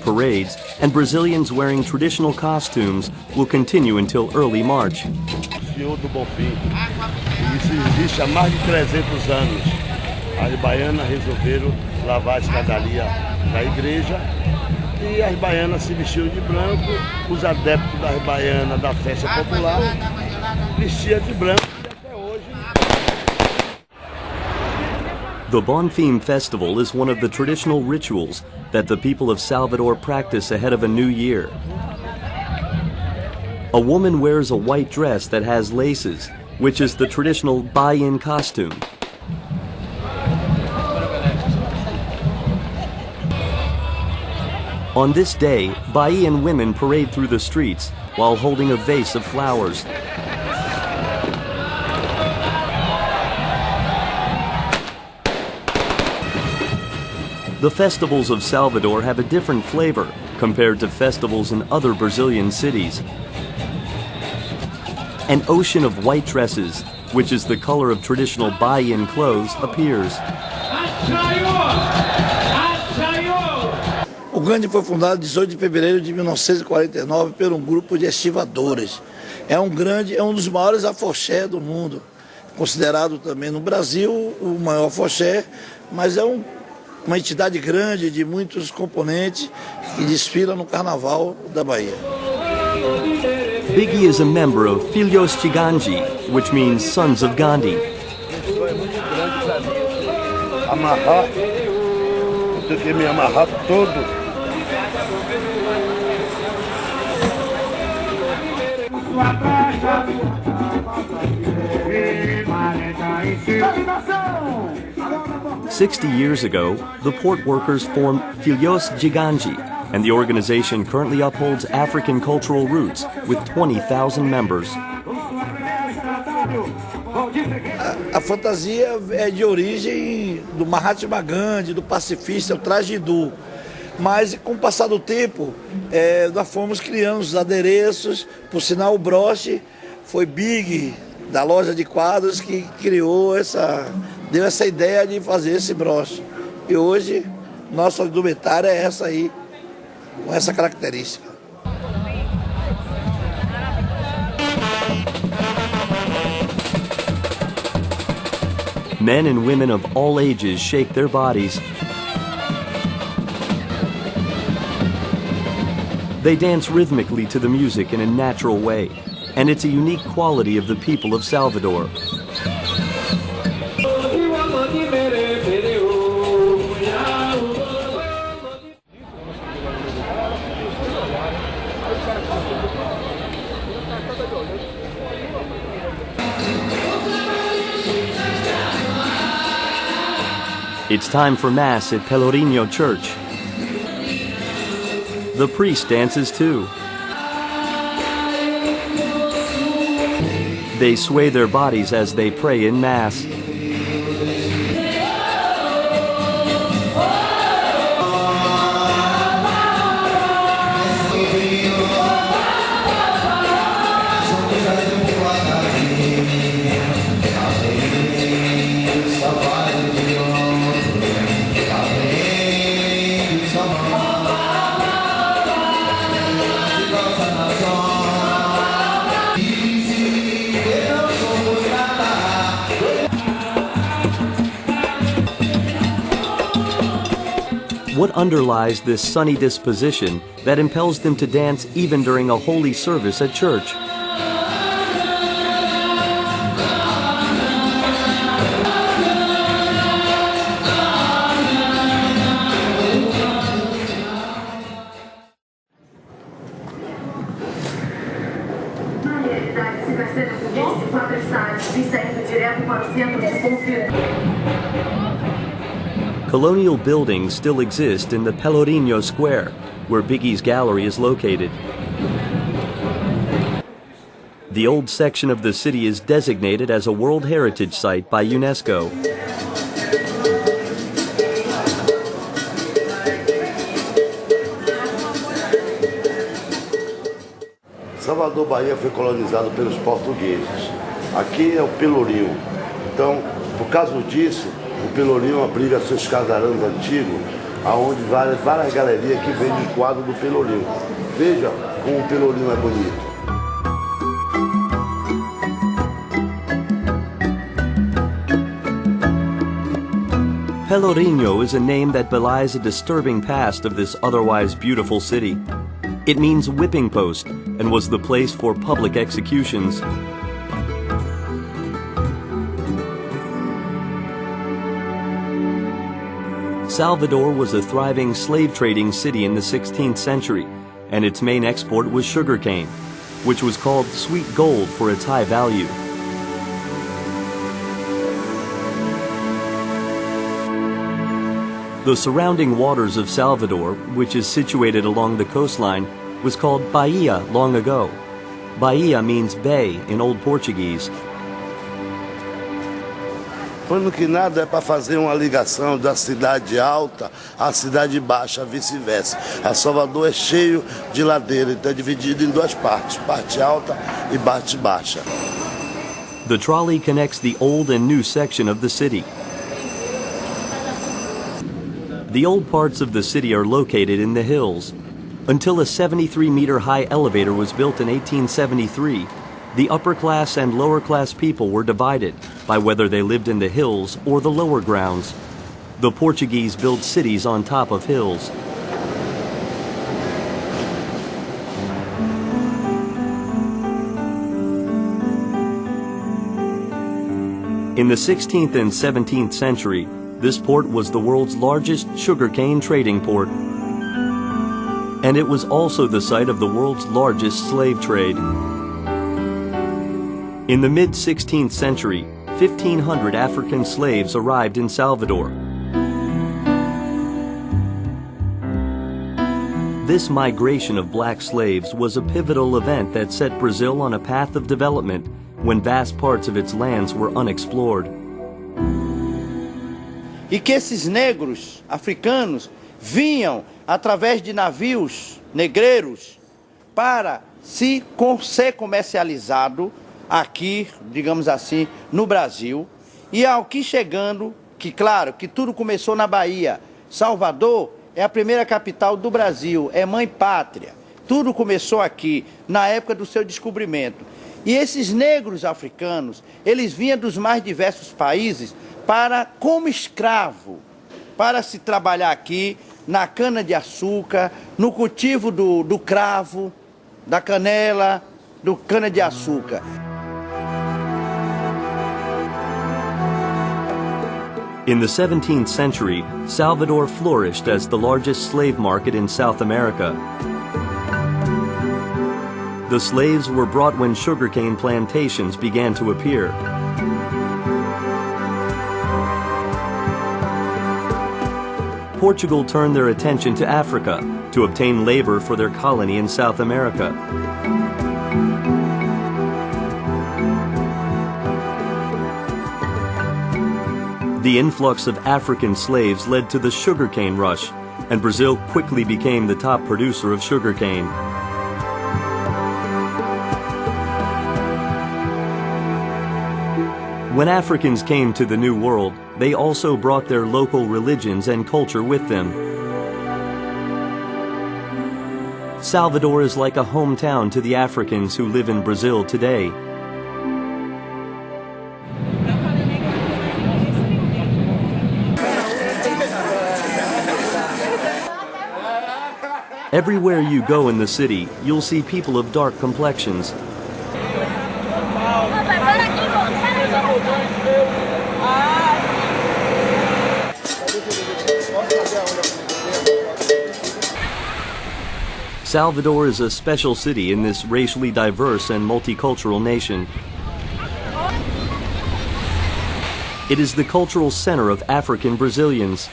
parades, and Brazilians wearing traditional costumes will continue until early March. Senhor do Bonfim. Isso existe há mais de 300 anos. As baianas resolveram lavar a escadaria da igreja e as baianas se vestiam de branco. Os adeptos das baianas da festa popular vestiam de branco e até hoje. The Bonfim Festival is one of the traditional rituals that the people of Salvador practice ahead of a new year. A woman wears a white dress that has laces, which is the traditional buy-in costume. On this day, Bahian women parade through the streets while holding a vase of flowers. The festivals of Salvador have a different flavor compared to festivals in other Brazilian cities. An ocean of white dresses, which is the color of traditional buy-in clothes, appears. O Grande foi fundado em 18 de fevereiro de 1949 por um grupo de estivadores. É um dos maiores afoxé do mundo, considerado também no Brasil o maior afoxé, mas é uma entidade grande de muitos componentes que desfila no Carnaval da Bahia. Biggie is a member of Filhos de Gandhi, which means sons of Gandhi. Isso é muito grande para mim. Amarrar, eu tenho que me amarrar todo. "60 years ago, the port workers formed Filhos de Gandhi, and the organization currently upholds African cultural roots with 20,000 members. A fantasia é de origem do Mahatma Gandhi, do pacifista, o traje hindu. Mas com o passar do tempo, nós fomos criando os adereços. Por sinal, o broche foi Big, da loja de quadros, que deu essa ideia de fazer esse broche. E hoje, nossa indumentária é essa aí, com essa característica. Men and women of all ages shake their bodies. They dance rhythmically to the music in a natural way, and it's a unique quality of the people of Salvador. It's time for Mass at Pelourinho Church. The priest dances too. They sway their bodies as they pray in Mass. What underlies this sunny disposition that impels them to dance even during a holy service at church? Colonial buildings still exist in the Pelourinho Square, where Biggie's gallery is located. The old section of the city is designated as a World Heritage Site by UNESCO. Salvador, Bahia foi colonizado pelos portugueses. Aqui é o Pelourinho. Então, por causa disso, o Pelourinho abriga seus casarões antigos onde várias galerias que vendem os quadros do Pelourinho. Veja como o Pelourinho é bonito. Pelourinho is a name that belies a disturbing past of this otherwise beautiful city. It means whipping post and was the place for public executions. Salvador was a thriving slave trading city in the 16th century, and its main export was sugarcane, which was called sweet gold for its high value. The surrounding waters of Salvador, which is situated along the coastline, was called Bahia long ago. Bahia means bay in Old Portuguese. Quando que nada é para fazer uma ligação da cidade alta à cidade baixa, vice-versa. A Salvador é cheio de ladeira, então é dividido em duas partes, parte alta e parte baixa. The trolley connects the old and new section of the city. The old parts of the city are located in the hills. Until a 73-meter high elevator was built in 1873, the upper class and lower class people were divided by whether they lived in the hills or the lower grounds. The Portuguese built cities on top of hills. In the 16th and 17th century, this port was the world's largest sugarcane trading port. And it was also the site of the world's largest slave trade. In the mid-16th century, 1,500 African slaves arrived in Salvador. This migration of black slaves was a pivotal event that set Brazil on a path of development when vast parts of its lands were unexplored. E que esses negros africanos vinham através de navios negreiros para ser comercializado aqui, digamos assim, no Brasil. E ao que chegando, que claro, que tudo começou na Bahia. Salvador é a primeira capital do Brasil, é mãe pátria. Tudo começou aqui, na época do seu descobrimento. E esses negros africanos, eles vinham dos mais diversos países para, como escravo, para se trabalhar aqui na cana-de-açúcar, no cultivo do cravo, da canela, do cana-de-açúcar. In the 17th century, Salvador flourished as the largest slave market in South America. The slaves were brought when sugarcane plantations began to appear. Portugal turned their attention to Africa to obtain labor for their colony in South America. The influx of African slaves led to the sugarcane rush, and Brazil quickly became the top producer of sugarcane. When Africans came to the New World, they also brought their local religions and culture with them. Salvador is like a hometown to the Africans who live in Brazil today. Everywhere you go in the city, you'll see people of dark complexions. Salvador is a special city in this racially diverse and multicultural nation. It is the cultural center of African Brazilians.